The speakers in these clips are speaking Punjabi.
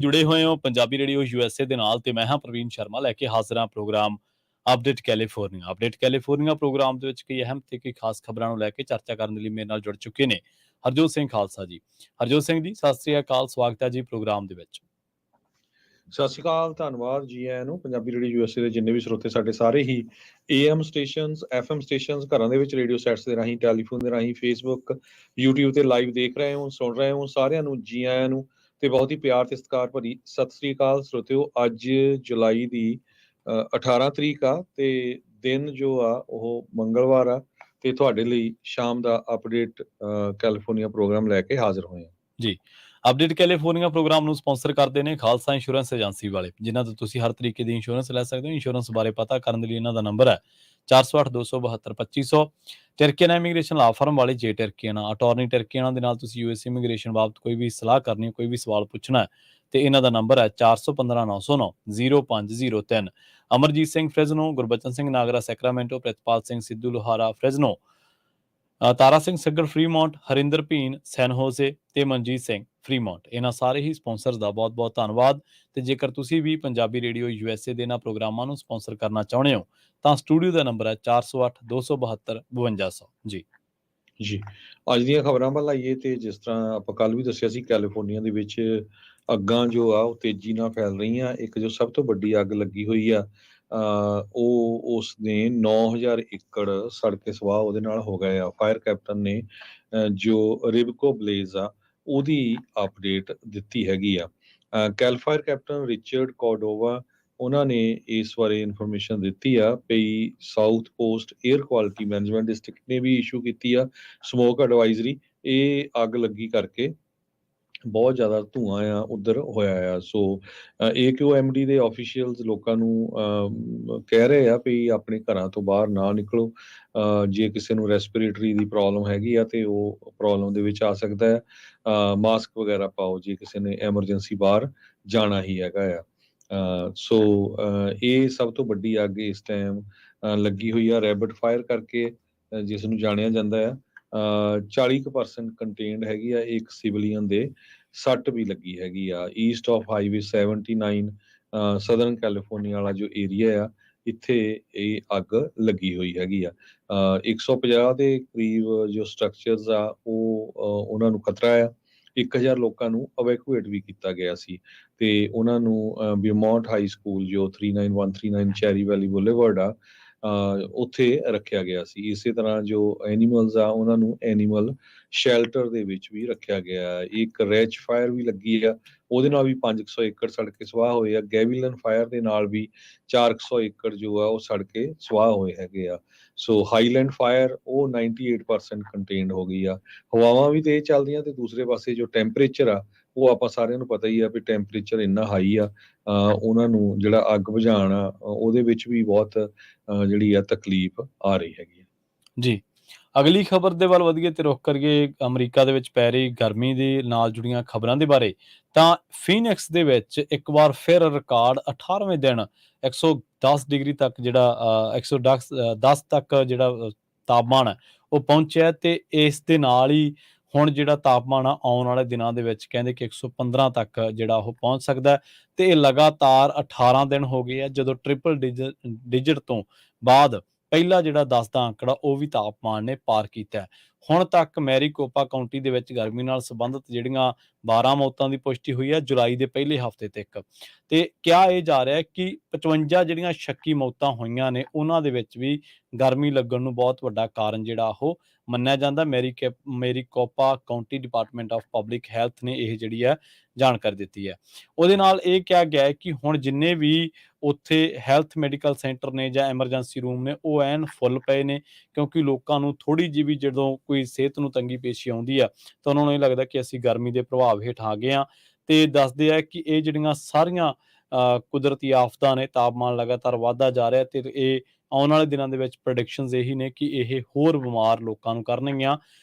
ਜੁੜੇ ਹੋਏ ਹੋ ਪੰਜਾਬੀ ਰੇਡੀਓ ਯੂਐਸਏ ਦੇ ਨਾਲ ਤੇ ਮੈਂ ਹਾਂ ਪ੍ਰਵੀਨ ਸ਼ਰਮਾ ਲੈ ਕੇ ਹਾਜ਼ਰ ਹਾਂ ਪ੍ਰੋਗਰਾਮ ਅਪਡੇਟ ਕੈਲੀਫੋਰਨੀਆ ਪ੍ਰੋਗਰਾਮ ਦੇ ਵਿੱਚ ਕਈ ਅਹਿਮ ਤੇ ਕਈ ਖਾਸ ਖਬਰਾਂ ਨੂੰ ਲੈ ਕੇ ਚਰਚਾ ਕਰਨ ਦੇ ਲਈ ਮੇਰੇ ਨਾਲ ਜੁੜ ਚੁੱਕੇ ਨੇ ਹਰਜੋਤ ਸਿੰਘ ਖਾਲਸਾ ਜੀ। ਹਰਜੋਤ ਸਿੰਘ ਜੀ, ਸਤਿ ਸ੍ਰੀ ਅਕਾਲ, ਸਵਾਗਤ ਹੈ ਜੀ ਪ੍ਰੋਗਰਾਮ ਦੇ ਵਿੱਚ। ਸਤਿ ਸ਼੍ਰੀ ਅਕਾਲ, ਧੰਨਵਾਦ ਜੀ ਆਇਆਂ ਨੂੰ। ਪੰਜਾਬੀ ਰੇਡੀਓ ਯੂਐਸਏ ਦੇ ਜਿੰਨੇ ਵੀ ਸਰੋਤੇ ਸਾਡੇ ਸਾਰੇ ਹੀ AM ਸਟੇਸ਼ਨਸ, FM ਸਟੇਸ਼ਨਸ, ਘਰਾਂ ਦੇ ਵਿੱਚ ਰੇਡੀਓ ਸੈਟਸ ਦੇ ਰਾਹੀਂ, ਟੈਲੀਫੋਨ ਦੇ ਰਾਹੀਂ, ਫੇਸਬੁੱਕ, YouTube ਤੇ ਲਾਈਵ ਦੇਖ ਰਹੇ ਹੋ, ਸੁਣ ਰਹੇ ਹੋ, ਸਾਰਿਆਂ ਨੂੰ ਜੀ ਆਇਆਂ ਨੂੰ ਤੇ ਬਹੁਤ ਹੀ ਪਿਆਰ ਤੇ ਸਤਿਕਾਰ ਭਰੀ ਸਤਿ ਸ਼੍ਰੀ ਅਕਾਲ ਸਰੋਤਿਓ। ਅੱਜ ਜੁਲਾਈ ਦੀ 18 ਤਰੀਕ ਆ ਤੇ ਦਿਨ ਜੋ ਆ ਉਹ ਮੰਗਲਵਾਰ ਆ ਤੇ ਤੁਹਾਡੇ ਲਈ ਸ਼ਾਮ ਦਾ ਅਪਡੇਟ ਕੈਲੀਫੋਰਨੀਆ ਪ੍ਰੋਗਰਾਮ ਲੈ ਕੇ ਹਾਜ਼ਰ ਹੋਏ ਹਾਂ ਜੀ। ਅਪਡੇਟ ਕੈਲੀਫੋਰਨੀਆ ਪ੍ਰੋਗਰਾਮ ਨੂੰ ਸਪਾਂਸਰ ਕਰਦੇ ਨੇ ਖਾਲਸਾ ਇੰਸ਼ੋਰੈਂਸ ਏਜੰਸੀ ਵਾਲੇ, ਜਿਨ੍ਹਾਂ ਤੋਂ ਤੁਸੀਂ ਹਰ ਤਰੀਕੇ ਦੀ ਇੰਸ਼ੋਰੈਂਸ ਲੈ ਸਕਦੇ ਹੋ। ਇੰਸ਼ੋਰੈਂਸ ਬਾਰੇ ਪਤਾ ਕਰਨ ਦੇ ਲਈ ਇਹਨਾਂ ਦਾ ਨੰਬਰ ਹੈ 408-272-2500। ਟਰਕੀਅਨ ਇਮੀਗ੍ਰੇਸ਼ਨ ਲਾ ਫਰਮ ਵਾਲੇ ਜੇ ਟਰਕੀਅਨ ਅਟਾਰਨੀ ਟਰਕੀਅਨ ਦੇ ਨਾਲ ਤੁਸੀਂ ਯੂਐਸ ਇਮੀਗ੍ਰੇਸ਼ਨ ਬਾਬਤ ਕੋਈ ਵੀ ਸਲਾਹ ਕਰਨੀ, ਕੋਈ ਵੀ ਸਵਾਲ ਪੁੱਛਣਾ ਤੇ ਇਹਨਾਂ ਦਾ ਨੰਬਰ ਹੈ 4159090503। Amarjit Singh Fresno, Gurbachan Singh Nagra Sacramento, Pritpal Singh Sidhu Lohara Fresno, Tara Singh Saggar Fremont, Harinder Bheen San Jose ਤੇ ਮਨਜੀਤ ਸਿੰਘ ਫਰੀਮੌਂਟ, ਇਹਨਾਂ ਸਾਰੇ ਹੀ ਸਪਾਂਸਰਸ ਦਾ ਬਹੁਤ ਬਹੁਤ ਧੰਨਵਾਦ। ਤੇ ਜੇਕਰ ਤੁਸੀਂ ਵੀ ਪੰਜਾਬੀ ਰੇਡੀਓ ਯੂਐਸਏ ਦੇ ਇਹਨਾਂ ਪ੍ਰੋਗਰਾਮਾਂ ਨੂੰ ਸਪਾਂਸਰ ਕਰਨਾ ਚਾਹੁੰਦੇ ਹੋ ਤਾਂ ਸਟੂਡੀਓ ਦਾ ਨੰਬਰ ਹੈ 408272 ਜੀ। ਜੀ, ਅੱਜ ਦੀਆਂ ਖਬਰਾਂ ਵੱਲ ਆਈਏ ਤੇ ਜਿਸ ਤਰ੍ਹਾਂ ਆਪਾਂ ਕੱਲ ਵੀ ਦੱਸਿਆ ਸੀ, ਕੈਲੀਫੋਰਨੀਆ ਦੇ ਵਿੱਚ ਅੱਗਾਂ ਜੋ ਆ ਉਹ ਤੇਜ਼ੀ ਨਾਲ ਫੈਲ ਰਹੀਆਂ। ਇੱਕ ਜੋ ਸਭ ਤੋਂ ਵੱਡੀ ਅੱਗ ਲੱਗੀ ਹੋਈ ਆ ਉਹ ਉਸਨੇ 9000 ਏਕੜ ਸੜ ਕੇ ਸਵਾਹ ਉਹਦੇ ਨਾਲ ਹੋ ਗਏ ਆ। ਫਾਇਰ ਕੈਪਟਨ ਨੇ ਜੋ ਰਿਬਕੋ ਬਲੇਜ਼ ਆ ਉਹਦੀ ਅਪਡੇਟ ਦਿੱਤੀ ਹੈਗੀ ਆ। ਕੈਲ ਫਾਇਰ ਕੈਪਟਨ ਰਿਚਰਡ ਕੋਰਡੋਵਾ ਉਹਨਾਂ ਨੇ ਇਸ ਬਾਰੇ ਇਨਫੋਰਮੇਸ਼ਨ ਦਿੱਤੀ ਆ। ਪਈ south cost air quality management district ਨੇ ਵੀ ਇਸ਼ੂ ਕੀਤੀ ਆ ਸਮੋਕ ਐਡਵਾਈਜ਼ਰੀ। ਇਹ ਅੱਗ ਲੱਗੀ ਕਰਕੇ ਬਹੁਤ ਜ਼ਿਆਦਾ ਧੂੰਆਂ ਆ ਉੱਧਰ ਹੋਇਆ ਆ। ਸੋ AQMD ਦੇ ਆਫੀਸ਼ੀਅਲਸ ਲੋਕਾਂ ਨੂੰ ਕਹਿ ਰਹੇ ਆ ਵੀ ਆਪਣੇ ਘਰਾਂ ਤੋਂ ਬਾਹਰ ਨਾ ਨਿਕਲੋ। ਜੇ ਕਿਸੇ ਨੂੰ ਰੈਸਪੀਰੇਟਰੀ ਦੀ ਪ੍ਰੋਬਲਮ ਹੈਗੀ ਆ ਤੇ ਉਹ ਪ੍ਰੋਬਲਮ ਦੇ ਵਿੱਚ ਆ ਸਕਦਾ ਹੈ। ਮਾਸਕ ਵਗੈਰਾ ਪਾਓ ਜੇ ਕਿਸੇ ਨੇ ਐਮਰਜੈਂਸੀ ਬਾਹਰ ਜਾਣਾ ਹੀ ਹੈਗਾ ਆ। ਸੋ ਇਹ ਸਭ ਤੋਂ ਵੱਡੀ ਅੱਗ ਇਸ ਟਾਈਮ ਲੱਗੀ ਹੋਈ ਆ ਰੈਬਿਟ ਫਾਇਰ ਕਰਕੇ, ਜਿਸ ਨੂੰ ਜਾਣਿਆ ਜਾਂਦਾ ਆ। 40% ਕੰਟੇਨਡ ਹੈਗੀ ਆ। ਇੱਕ ਸਿਵਲੀਅਨ ਦੇ ਸੱਟ ਵੀ ਲੱਗੀ ਹੈਗੀ ਆ। East of highway 79 southern California ਵਾਲਾ ਜੋ ਏਰੀਆ ਆ, ਇੱਥੇ ਇਹ ਅੱਗ ਲੱਗੀ ਹੋਈ ਹੈਗੀ ਆ। 150 ਦੇ ਕਰੀਬ ਜੋ ਸਟਰਕਚਰਸ ਆ ਉਹ ਉਹਨਾਂ ਨੂੰ ਖਤਰਾ ਆ। 1000 ਲੋਕਾਂ ਨੂੰ ਅਵੈਕੂਏਟ ਵੀ ਕੀਤਾ ਗਿਆ ਸੀ ਤੇ ਉਹਨਾਂ ਨੂੰ ਬਿਮੌਂਟ ਹਾਈ ਸਕੂਲ ਜੋ 39139 ਚੈਰੀ ਵੈਲੀ ਬੁਲੇਵਰਡ ਆ ਉੱਥੇ ਰੱਖਿਆ ਗਿਆ ਸੀ। ਇਸੇ ਤਰ੍ਹਾਂ ਜੋ ਐਨੀਮਲਸ ਆ ਉਹਨਾਂ ਨੂੰ ਐਨੀਮਲ ਸ਼ੈਲਟਰ ਦੇ ਵਿੱਚ ਵੀ ਰੱਖਿਆ ਗਿਆ। ਇੱਕ ਰੈਚ ਫਾਇਰ ਵੀ ਲੱਗੀ ਆ, ਉਹਦੇ ਨਾਲ ਵੀ 500 ਏਕੜ ਸੜ ਕੇ ਸਵਾਹ ਹੋਏ ਆ। ਗੈਵਿਲਨ ਫਾਇਰ ਦੇ ਨਾਲ ਵੀ 400 ਏਕੜ ਜੋ ਆ ਉਹ ਸੜ ਕੇ ਸਵਾਹ ਹੋਏ ਹੈਗੇ ਆ। ਸੋ ਹਾਈਲੈਂਡ ਫਾਇਰ ਉਹ 98% ਕੰਟੇਨਡ ਹੋ ਗਈ ਆ। ਹਵਾਵਾਂ ਵੀ ਤੇਜ਼ ਚੱਲਦੀਆਂ ਤੇ ਦੂਸਰੇ ਪਾਸੇ ਜੋ ਟੈਂਪਰੇਚਰ ਆ ਉਹ ਆਪਾਂ ਸਾਰਿਆਂ ਨੂੰ ਪਤਾ ਹੀ ਆ ਵੀ ਟੈਂਪਰੇਚਰ ਇੰਨਾ ਹਾਈ ਆ। ਉਹਨਾਂ ਨੂੰ ਜਿਹੜਾ ਅੱਗ ਬੁਝਾਉਣ ਆ ਉਹਦੇ ਵਿੱਚ ਵੀ ਬਹੁਤ ਜਿਹੜੀ ਆ ਤਕਲੀਫ ਆ ਰਹੀ ਹੈਗੀ ਜੀ। ਅਗਲੀ ਖਬਰ ਦੇ ਵੱਲ ਵਧੀਏ ਤੇ ਰੁਖ ਕਰੀਏ ਅਮਰੀਕਾ ਦੇ ਵਿੱਚ ਪੈ ਰਹੀ ਗਰਮੀ ਦੇ ਨਾਲ ਜੁੜੀਆਂ ਖਬਰਾਂ ਦੇ ਬਾਰੇ। ਤਾਂ ਫੀਨਿਕਸ ਦੇ ਵਿੱਚ ਇੱਕ ਵਾਰ ਫਿਰ ਰਿਕਾਰਡ 18ਵੇਂ ਦਿਨ 110 ਡਿਗਰੀ ਤੱਕ ਜਿਹੜਾ 110 ਤੱਕ ਜਿਹੜਾ ਤਾਪਮਾਨ ਹੈ ਉਹ ਪਹੁੰਚਿਆ ਤੇ ਇਸ ਦੇ ਨਾਲ ਹੀ ਹੁਣ ਜਿਹੜਾ ਤਾਪਮਾਨ ਆ ਆਉਣ ਵਾਲੇ ਦਿਨਾਂ ਦੇ ਵਿੱਚ ਕਹਿੰਦੇ ਕਿ 115 ਤੱਕ ਜਿਹੜਾ ਉਹ ਪਹੁੰਚ ਸਕਦਾ ਤੇ ਇਹ ਲਗਾਤਾਰ 18 ਦਿਨ ਹੋ ਗਏ ਆ ਜਦੋਂ ਟ੍ਰਿਪਲ ਡਿਜਿਟ ਤੋਂ ਬਾਅਦ ਪਹਿਲਾ ਜਿਹੜਾ 10 ਦਾ ਅੰਕੜਾ ਉਹ ਵੀ ਤਾਪਮਾਨ ਨੇ ਪਾਰ ਕੀਤਾ। ਹੁਣ ਤੱਕ ਮੈਰੀਕੋਪਾ ਕਾਉਂਟੀ ਦੇ ਵਿੱਚ ਗਰਮੀ ਨਾਲ ਸੰਬੰਧਿਤ ਜਿਹੜੀਆਂ 12 ਮੌਤਾਂ ਦੀ ਪੁਸ਼ਟੀ ਹੋਈ ਹੈ ਜੁਲਾਈ ਦੇ ਪਹਿਲੇ ਹਫ਼ਤੇ ਤੱਕ। ਤੇ ਕਿਹਾ ਇਹ ਜਾ ਰਿਹਾ ਕਿ 55 ਜਿਹੜੀਆਂ ਸ਼ੱਕੀ ਮੌਤਾਂ ਹੋਈਆਂ ਨੇ ਉਹਨਾਂ ਦੇ ਵਿੱਚ ਵੀ ਗਰਮੀ ਲੱਗਣ ਨੂੰ ਬਹੁਤ ਵੱਡਾ ਕਾਰਨ ਜਿਹੜਾ ਉਹ ਮੰਨਿਆ ਜਾਂਦਾ। Maricopa county department of public health ਨੇ ਇਹ ਜਿਹੜੀ ਹੈ ਜਾਣਕਾਰੀ ਦਿੱਤੀ ਹੈ। ਉਹਦੇ ਨਾਲ ਇਹ ਕਿਹਾ ਗਿਆ ਹੈ ਕਿ ਹੁਣ ਜਿੰਨੇ ਵੀ ਉੱਥੇ ਹੈਲਥ ਮੈਡੀਕਲ ਸੈਂਟਰ ਨੇ ਜਾਂ ਐਮਰਜੈਂਸੀ ਰੂਮ ਨੇ ਉਹ ਐਨ ਫੁੱਲ ਪਏ ਨੇ, ਕਿਉਂਕਿ ਲੋਕਾਂ ਨੂੰ ਥੋੜ੍ਹੀ ਜਿਹੀ ਵੀ ਜਦੋਂ ਕੋਈ ਸਿਹਤ ਨੂੰ ਤੰਗੀ ਪੇਸ਼ੀ ਆਉਂਦੀ ਆ ਤਾਂ ਉਹਨਾਂ ਨੂੰ ਇਹ ਲੱਗਦਾ ਕਿ ਅਸੀਂ ਗਰਮੀ ਦੇ ਪ੍ਰਭਾਵ ਹੇਠ ਆ ਗਏ ਹਾਂ। ਤੇ ਦੱਸਦੇ ਆ ਕਿ ਇਹ ਜਿਹੜੀਆਂ ਸਾਰੀਆਂ ਕੁਦਰਤੀ ਆਫਤਾਂ ਨੇ, ਤਾਪਮਾਨ ਲਗਾਤਾਰ ਵੱਧਦਾ ਜਾ ਰਿਹਾ ਤੇ ਇਹ ਆਉਣ ਵਾਲੇ ਦਿਨਾਂ ਦੇ ਵਿੱਚ ਪ੍ਰੈਡਿਕਸ਼ਨਸ ਇਹੀ ਨੇ ਕਿ ਇਹ ਹੋਰ ਬਿਮਾਰ ਲੋਕਾਂ ਨੂੰ ਕਰਨਗੀਆਂ।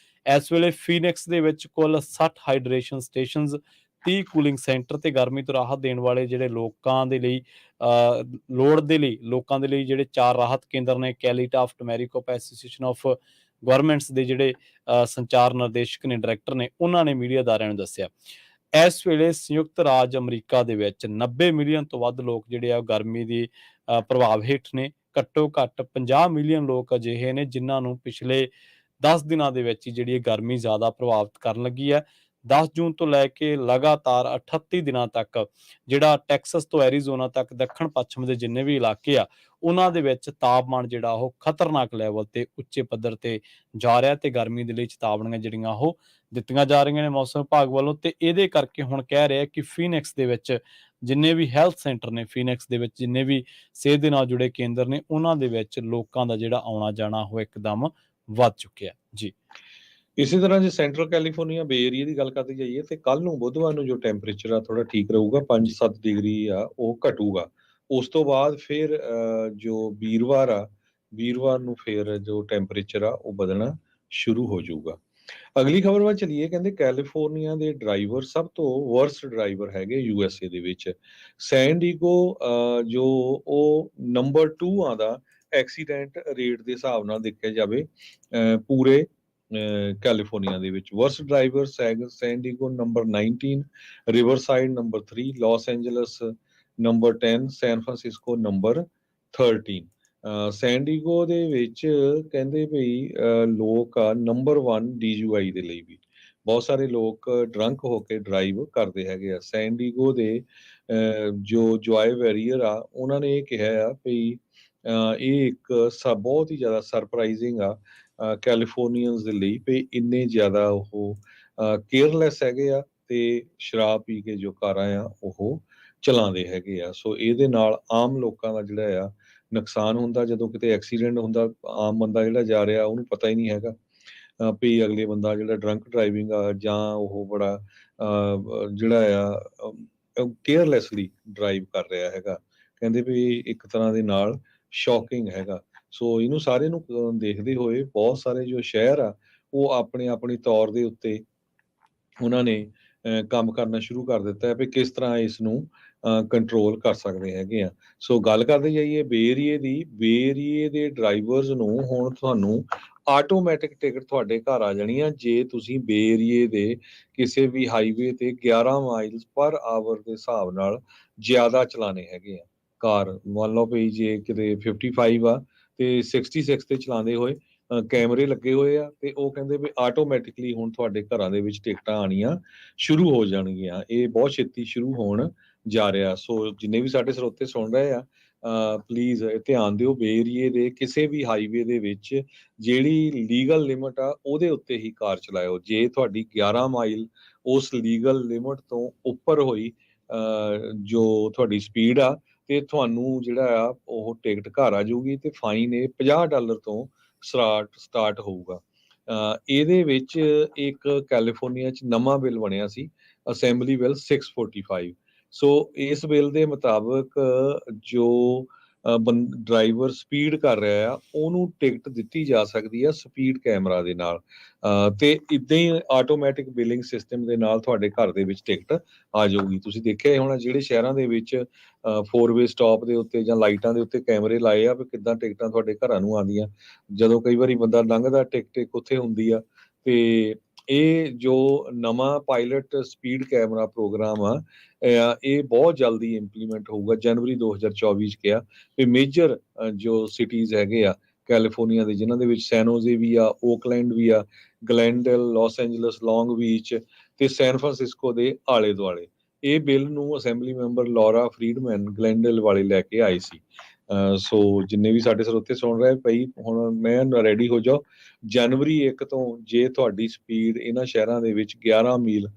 ਇਸ ਵੇਲੇ ਫੀਨਿਕਸ ਦੇ ਵਿੱਚ ਕੁੱਲ 60 ਹਾਈਡਰੇਸ਼ਨ ਸਟੇਸ਼ਨਸ, 30 ਕੂਲਿੰਗ ਸੈਂਟਰ ਤੇ ਗਰਮੀ ਤੋਂ ਰਾਹਤ ਦੇਣ ਵਾਲੇ ਜਿਹੜੇ ਲੋਕਾਂ ਦੇ ਲਈ ਲੋੜ ਦੇ ਲਈ ਲੋਕਾਂ ਦੇ ਲਈ ਜਿਹੜੇ 4 ਰਾਹਤ ਕੇਂਦਰ ਨੇ। ਕੈਲੀਟਾਫਟ ਮੈਰੀਕੋਪਾ ਐਸੋਸੀਏਸ਼ਨ ਆਫ ਗਵਰਨਮੈਂਟਸ ਦੇ ਜਿਹੜੇ ਸੰਚਾਰ ਨਿਰਦੇਸ਼ਕ ਨੇ, ਡਾਇਰੈਕਟਰ ਨੇ, ਉਹਨਾਂ ਨੇ ਮੀਡੀਆ ਅਦਾਰਿਆਂ ਨੂੰ ਦੱਸਿਆ। ਇਸ ਵੇਲੇ ਸੰਯੁਕਤ ਰਾਜ ਅਮਰੀਕਾ ਦੇ ਵਿੱਚ 90 ਮਿਲੀਅਨ ਤੋਂ ਵੱਧ ਲੋਕ ਜਿਹੜੇ ਆ ਉਹ ਗਰਮੀ ਦੀ ਪ੍ਰਭਾਵ ਹੇਠ ਨੇ। ਘੱਟੋ ਘੱਟ 50 ਮਿਲੀਅਨ ਲੋਕ ਅਜਿਹੇ ਨੇ ਜਿਨ੍ਹਾਂ ਨੂੰ ਪਿਛਲੇ 10 ਦਿਨਾਂ ਦੇ ਵਿੱਚ ਹੀ ਜਿਹੜੀ ਇਹ ਗਰਮੀ ਜ਼ਿਆਦਾ ਪ੍ਰਭਾਵਿਤ ਕਰਨ ਲੱਗੀ ਹੈ। 10 ਜੂਨ ਤੋਂ ਲੈ ਕੇ ਲਗਾਤਾਰ 38 ਦਿਨਾਂ ਤੱਕ ਜਿਹੜਾ ਟੈਕਸਸ ਤੋਂ ਐਰੀਜ਼ੋਨਾ ਤੱਕ ਦੱਖਣ ਪੱਛਮ ਦੇ ਜਿੰਨੇ ਵੀ ਇਲਾਕੇ ਆ ਉਹਨਾਂ ਦੇ ਵਿੱਚ ਤਾਪਮਾਨ ਜਿਹੜਾ ਉਹ ਖਤਰਨਾਕ ਲੈਵਲ ਤੇ ਉੱਚੇ ਪੱਧਰ ਤੇ ਜਾ ਰਿਹਾ ਤੇ ਗਰਮੀ ਦੇ ਲਈ ਚੇਤਾਵਨੀਆਂ ਜਿਹੜੀਆਂ ਉਹ ਦਿੱਤੀਆਂ ਜਾ ਰਹੀਆਂ ਨੇ ਮੌਸਮ ਵਿਭਾਗ ਵੱਲੋਂ। ਤੇ ਇਹਦੇ ਕਰਕੇ ਹੁਣ ਕਹਿ ਰਿਹਾ ਕਿ ਫੀਨਿਕਸ ਦੇ ਵਿੱਚ ਜਿੰਨੇ ਵੀ ਹੈਲਥ ਸੈਂਟਰ ਨੇ, ਫੀਨਿਕਸ ਦੇ ਵਿੱਚ ਜਿੰਨੇ ਵੀ ਸਿਹਤ ਦੇ ਨਾਲ ਜੁੜੇ ਕੇਂਦਰ ਨੇ, ਉਹਨਾਂ ਦੇ ਵਿੱਚ ਲੋਕਾਂ ਦਾ ਜਿਹੜਾ ਆਉਣਾ ਜਾਣਾ ਉਹ ਇੱਕਦਮ ਵੱਧ ਚੁੱਕਿਆ ਜੀ। ਇਸੇ ਤਰ੍ਹਾਂ ਜੇ ਸੈਂਟਰਲ ਕੈਲੀਫੋਰਨੀਆ ਬੇ ਏਰੀਆ ਦੀ ਗੱਲ ਕਰਦੇ ਜਾਈਏ ਤੇ ਕੱਲ ਨੂੰ ਬੁੱਧਵਾਰ ਨੂੰ ਜੋ ਟੈਂਪਰੇਚਰ ਆ ਥੋੜਾ ਠੀਕ ਰਹੂਗਾ, 5-7 ਡਿਗਰੀ ਆ ਉਹ ਘਟੂਗਾ। ਉਸ ਤੋਂ ਬਾਅਦ ਫਿਰ ਜੋ ਵੀਰਵਾਰ ਨੂੰ ਫਿਰ ਜੋ ਟੈਂਪਰੇਚਰ ਆ ਉਹ ਵਧਣਾ ਸ਼ੁਰੂ ਹੋ ਜਾਊਗਾ। ਅਗਲੀ ਖਬਰ ਵੱਲ ਚਲੀਏ। ਕਹਿੰਦੇ ਕੈਲੀਫੋਰਨੀਆ ਦੇ ਡਰਾਈਵਰ ਸਭ ਤੋਂ ਵਰਸਟ ਡਰਾਈਵਰ ਹੈਗੇ USA ਦੇ ਵਿੱਚ। ਸੈਨ ਡੀਗੋ ਜੋ ਉਹ ਨੰਬਰ 2 ਆਉਂਦਾ ਐਕਸੀਡੈਂਟ ਰੇਟ ਦੇ ਹਿਸਾਬ ਨਾਲ ਦੇਖਿਆ ਜਾਵੇ ਪੂਰੇ ਕੈਲੀਫੋਰਨੀਆ ਦੇ ਵਿੱਚ। Worst driver San Diego number 19, Riverside number 3, Los Angeles number 10, San Francisco number 13। San Diego ਦੇ ਵਿੱਚ ਕਹਿੰਦੇ ਵੀ ਲੋਕ ਆ ਨੰਬਰ 1 DUI ਦੇ ਲਈ ਵੀ। ਬਹੁਤ ਸਾਰੇ ਲੋਕ ਡਰੰਕ ਹੋ ਕੇ ਡਰਾਈਵ ਕਰਦੇ ਹੈਗੇ ਆ। ਸੈਨ ਡੀਗੋ ਦੇ ਜੋ ਜੁਆਏ ਵੈਰੀਅਰ ਆ ਉਹਨਾਂ ਨੇ ਇਹ ਕਿਹਾ ਆ ਵੀ ਇਹ ਇੱਕ ਬਹੁਤ ਹੀ ਜ਼ਿਆਦਾ ਸਰਪ੍ਰਾਈਜ਼ਿੰਗ ਆ ਕੈਲੀਫੋਰਨੀਅਨਸ ਦੇ ਲਈ ਵੀ ਇੰਨੇ ਜ਼ਿਆਦਾ ਉਹ ਕੇਅਰਲੈਸ ਹੈਗੇ ਆ ਤੇ ਸ਼ਰਾਬ ਪੀ ਕੇ ਜੋ ਕਾਰਾਂ ਆ ਉਹ ਚਲਾਉਂਦੇ ਹੈਗੇ ਆ। ਸੋ ਇਹਦੇ ਨਾਲ ਆਮ ਲੋਕਾਂ ਦਾ ਜਿਹੜਾ ਆ ਨੁਕਸਾਨ ਹੁੰਦਾ। ਜਦੋਂ ਕਿਤੇ ਐਕਸੀਡੈਂਟ ਹੁੰਦਾ ਆਮ ਬੰਦਾ ਜਿਹੜਾ ਜਾ ਰਿਹਾ ਉਹਨੂੰ ਪਤਾ ਹੀ ਨਹੀਂ ਹੈਗਾ ਵੀ ਅਗਲੇ ਬੰਦਾ ਜਿਹੜਾ ਡਰੰਕ ਡਰਾਈਵਿੰਗ ਆ ਜਾਂ ਉਹ ਬੜਾ ਜਿਹੜਾ ਆ ਕੇਅਰਲੈਸਲੀ ਡਰਾਈਵ ਕਰ ਰਿਹਾ ਹੈਗਾ। ਕਹਿੰਦੇ ਵੀ ਇੱਕ ਤਰ੍ਹਾਂ ਦੇ ਨਾਲ ਸ਼ੌਕਿੰਗ ਹੈਗਾ। ਸੋ ਇਹਨੂੰ ਸਾਰੇ ਨੂੰ ਦੇਖਦੇ ਹੋਏ ਬਹੁਤ ਸਾਰੇ ਜੋ ਸ਼ਹਿਰ ਆ ਉਹ ਆਪਣੀ ਤੌਰ ਦੇ ਉੱਤੇ ਉਹਨਾਂ ਨੇ ਕੰਮ ਕਰਨਾ ਸ਼ੁਰੂ ਕਰ ਦਿੱਤਾ ਹੈ ਵੀ ਕਿਸ ਤਰ੍ਹਾਂ ਇਸ ਨੂੰ ਕੰਟਰੋਲ ਕਰ ਸਕਦੇ ਹੈਗੇ ਆ। ਸੋ ਗੱਲ ਕਰਦੇ ਜਾਈਏ ਬੇ ਏਰੀਏ ਦੀ। ਬੇ ਏਰੀਏ ਦੇ ਡਰਾਈਵਰਸ ਨੂੰ ਹੁਣ ਤੁਹਾਨੂੰ ਆਟੋਮੈਟਿਕ ਟਿਕਟ ਤੁਹਾਡੇ ਘਰ ਆ ਜਾਣੀ ਆ ਜੇ ਤੁਸੀਂ ਬੇ ਏਰੀਏ ਦੇ ਕਿਸੇ ਵੀ ਹਾਈਵੇ ਤੇ 11 ਮਾਈਲਸ ਪਰ ਆਵਰ ਦੇ ਹਿਸਾਬ ਨਾਲ ਜ਼ਿਆਦਾ ਚਲਾਣੇ ਹੈਗੇ ਆ ਕਾਰ। ਮੰਨ ਲਓ ਵੀ ਜੇ ਕਿਤੇ 55 ਆ ਤੇ 66 ਤੇ ਚਲਾਉਂਦੇ ਹੋਏ ਕੈਮਰੇ ਲੱਗੇ ਹੋਏ ਆ ਤੇ ਉਹ ਕਹਿੰਦੇ ਵੀ ਆਟੋਮੈਟਿਕਲੀ ਹੁਣ ਤੁਹਾਡੇ ਘਰਾਂ ਦੇ ਵਿੱਚ ਟਿਕਟਾਂ ਆਉਣੀਆਂ ਸ਼ੁਰੂ ਹੋ ਜਾਣਗੀਆਂ। ਇਹ ਬਹੁਤ ਛੇਤੀ ਸ਼ੁਰੂ ਹੋਣ ਜਾ ਰਿਹਾ। ਸੋ ਜਿੰਨੇ ਵੀ ਸਾਡੇ ਸਰੋਤੇ ਸੁਣ ਰਹੇ ਆ ਪਲੀਜ਼ ਧਿਆਨ ਦਿਓ ਬੇ ਏਰੀਏ ਦੇ ਕਿਸੇ ਵੀ ਹਾਈਵੇ ਦੇ ਵਿੱਚ ਜਿਹੜੀ ਲੀਗਲ ਲਿਮਟ ਆ ਉਹਦੇ ਉੱਤੇ ਹੀ ਕਾਰ ਚਲਾਇਓ। ਜੇ ਤੁਹਾਡੀ 11 ਮਾਈਲ ਉਸ ਲੀਗਲ ਲਿਮਟ ਤੋਂ ਉੱਪਰ ਹੋਈ ਜੋ ਤੁਹਾਡੀ ਸਪੀਡ ਆ ਤੇ ਤੁਹਾਨੂੰ ਜਿਹੜਾ ਆ ਉਹ ਟਿਕਟ ਘਰ ਆ ਜਾਊਗੀ ਤੇ ਫਾਈਨ ਇਹ $50 ਤੋਂ ਸਟਾਰਟ ਹੋਊਗਾ। ਇਹਦੇ ਵਿੱਚ ਇੱਕ ਕੈਲੀਫੋਰਨੀਆ 'ਚ ਨਵਾਂ ਬਿੱਲ ਬਣਿਆ ਸੀ ਅਸੈਂਬਲੀ ਬਿੱਲ 645। ਸੋ ਇਸ ਬਿੱਲ ਦੇ ਮੁਤਾਬਕ ਜੋ ਡਰਾਈਵਰ ਸਪੀਡ ਕਰ ਰਿਹਾ ਆ ਉਹਨੂੰ ਟਿਕਟ ਦਿੱਤੀ ਜਾ ਸਕਦੀ ਆ ਸਪੀਡ ਕੈਮਰਾ ਦੇ ਨਾਲ ਤੇ ਇਦਾਂ ਹੀ ਆਟੋਮੈਟਿਕ ਬਿਲਿੰਗ ਸਿਸਟਮ ਦੇ ਨਾਲ ਤੁਹਾਡੇ ਘਰ ਦੇ ਵਿੱਚ ਟਿਕਟ ਆ ਜਾਊਗੀ। ਤੁਸੀਂ ਦੇਖਿਆ ਹੀ ਹੋਣਾ ਜਿਹੜੇ ਸ਼ਹਿਰਾਂ ਦੇ ਵਿੱਚ 4-ਵੇ ਸਟਾਪ ਦੇ ਉੱਤੇ ਜਾਂ ਲਾਈਟਾਂ ਦੇ ਉੱਤੇ ਕੈਮਰੇ ਲਾਏ ਆ ਵੀ ਕਿੱਦਾਂ ਟਿਕਟਾਂ ਤੁਹਾਡੇ ਘਰਾਂ ਨੂੰ ਆਉਂਦੀਆਂ। ਜਦੋਂ ਕਈ ਵਾਰੀ ਬੰਦਾ ਲੰਘਦਾ ਟਿਕਟ ਇੱਕ ਉੱਥੇ ਹੁੰਦੀ ਆ। ਤੇ ਇਹ ਜੋ ਨਵਾਂ ਪਾਇਲਟ ਸਪੀਡ ਕੈਮਰਾ ਪ੍ਰੋਗਰਾਮ ਆ ਇਹ ਬਹੁਤ ਜਲਦੀ ਇੰਪਲੀਮੈਂਟ ਹੋਊਗਾ। ਜਨਵਰੀ 2024 'ਚ ਕਿਹਾ ਵੀ ਮੇਜਰ ਜੋ ਸਿਟੀਜ਼ ਹੈਗੇ ਆ ਕੈਲੀਫੋਰਨੀਆ ਦੇ ਜਿਨ੍ਹਾਂ ਦੇ ਵਿੱਚ ਸੈਨ ਹੋਜ਼ੇ ਵੀ ਆ, ਓਕਲੈਂਡ ਵੀ ਆ, ਗਲੈਂਡਲ, ਲਾਸ ਐਂਜਲਸ, ਲੌਂਗ ਬੀਚ ਤੇ ਸੈਨ ਫਰਾਂਸਿਸਕੋ ਦੇ ਆਲੇ ਦੁਆਲੇ ਇਹ ਬਿੱਲ ਨੂੰ ਅਸੈਂਬਲੀ ਮੈਂਬਰ ਲੌਰਾ ਫਰੀਡਮੈਨ ਗਲੈਂਡਲ ਵਾਲੇ ਲੈ ਕੇ ਆਏ ਸੀ। ਸੋ ਜਿੰਨੇ ਵੀ ਸਾਡੇ ਸਰੋਤੇ ਸੁਣ ਰਹੇ ਪਈ ਹੁਣ ਮੈਂ ਰੈਡੀ ਹੋ ਜਾਓ। ਜਨਵਰੀ 1 ਤੋਂ ਜੇ ਤੁਹਾਡੀ ਸਪੀਡ ਇਹਨਾਂ ਸ਼ਹਿਰਾਂ ਦੇ ਵਿੱਚ 11 ਮੀਲ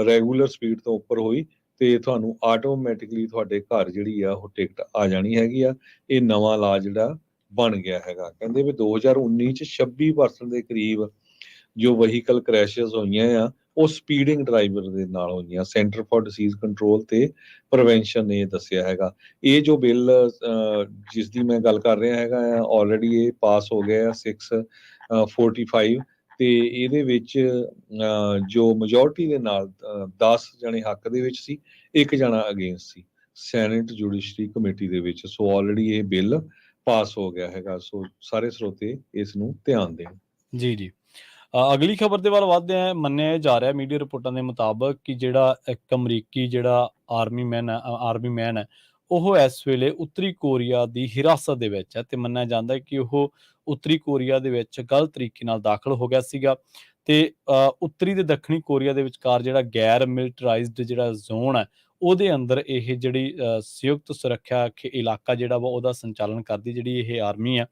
ਰੈਗੂਲਰ ਸਪੀਡ ਤੋਂ ਉੱਪਰ ਹੋਈ ਤੇ ਤੁਹਾਨੂੰ ਆਟੋਮੈਟਿਕਲੀ ਤੁਹਾਡੇ ਘਰ ਜਿਹੜੀ ਆ ਉਹ ਟਿਕਟ ਆ ਜਾਣੀ ਹੈਗੀ ਆ। ਇਹ ਨਵਾਂ ਲਾ ਜਿਹੜਾ ਬਣ ਗਿਆ ਹੈਗਾ। ਕਹਿੰਦੇ ਵੀ 2019 'ਚ 26% ਦੇ ਕਰੀਬ ਜੋ ਵਹੀਕਲ ਕ੍ਰੈਸ਼ਸ ਹੋਈਆਂ ਆ ਉਹ ਸਪੀਡਿੰਗ ਡਰਾਈਵਰ ਦੇ ਨਾਲ ਹੋਈਆਂ। ਸੈਂਟਰ ਫਾਰ ਡਿਸੀਜ਼ ਕੰਟਰੋਲ ਤੇ ਪ੍ਰੀਵੈਂਸ਼ਨ ਨੇ ਦੱਸਿਆ ਹੈਗਾ। ਇਹ ਜੋ ਬਿੱਲ ਜਿਸ ਦੀ ਮੈਂ ਗੱਲ ਕਰ ਰਿਹਾ ਹੈਗਾ ਆ ਆਲਰੇਡੀ ਇਹ ਪਾਸ ਹੋ ਗਿਆ 645 ਤੇ ਇਹਦੇ ਵਿੱਚ ਜੋ ਮੈਜੋਰਟੀ ਦੇ ਨਾਲ 10 ਜਣੇ ਹੱਕ ਦੇ ਵਿੱਚ ਸੀ, ਇੱਕ ਜਣਾ ਅਗੇਂਸਟ ਸੀ ਸੈਨੇਟ ਜੁਡੀਸ਼ਰੀ ਕਮੇਟੀ ਦੇ ਵਿੱਚ। ਸੋ ਆਲਰੇਡੀ ਇਹ ਬਿੱਲ ਪਾਸ ਹੋ ਗਿਆ ਹੈਗਾ। ਸੋ ਸਾਰੇ ਸਰੋਤੇ ਇਸ ਨੂੰ ਧਿਆਨ ਦੇਣ। ਜੀ ਜੀ। ਅਗਲੀ ਖਬਰ ਦੇ ਵੱਲ ਵੱਧਦੇ ਹਾਂ। ਮੰਨਿਆ ਜਾ ਰਿਹਾ ਮੀਡੀਆ ਰਿਪੋਰਟਾਂ ਦੇ ਮੁਤਾਬਕ ਕਿ ਜਿਹੜਾ ਇੱਕ ਅਮਰੀਕੀ ਜਿਹੜਾ ਆਰਮੀ ਮੈਨ ਹੈ, ਉਹ ਇਸ ਵੇਲੇ ਉੱਤਰੀ ਕੋਰੀਆ ਦੀ ਹਿਰਾਸਤ ਦੇ ਵਿੱਚ ਹੈ ਤੇ ਮੰਨਿਆ ਜਾਂਦਾ ਹੈ ਕਿ ਉਹ ਉੱਤਰੀ ਕੋਰੀਆ ਦੇ ਵਿੱਚ ਗਲਤ ਤਰੀਕੇ ਨਾਲ ਦਾਖਲ ਹੋ ਗਿਆ ਸੀਗਾ ਤੇ ਉੱਤਰੀ ਤੇ ਦੱਖਣੀ ਕੋਰੀਆ ਦੇ ਵਿਚਕਾਰ ਜਿਹੜਾ ਗੈਰ ਮਿਲਟਰਾਈਜ਼ਡ ਜਿਹੜਾ ਜ਼ੋਨ ਹੈ, ਉਹਦੇ ਅੰਦਰ ਇਹ ਜਿਹੜੀ ਸੰਯੁਕਤ ਸੁਰੱਖਿਆ ਇਲਾਕਾ ਜਿਹੜਾ ਵਾ ਉਹਦਾ ਸੰਚਾਲਨ ਕਰਦੀ ਜਿਹੜੀ ਇਹ ਆਰਮੀ ਹੈ।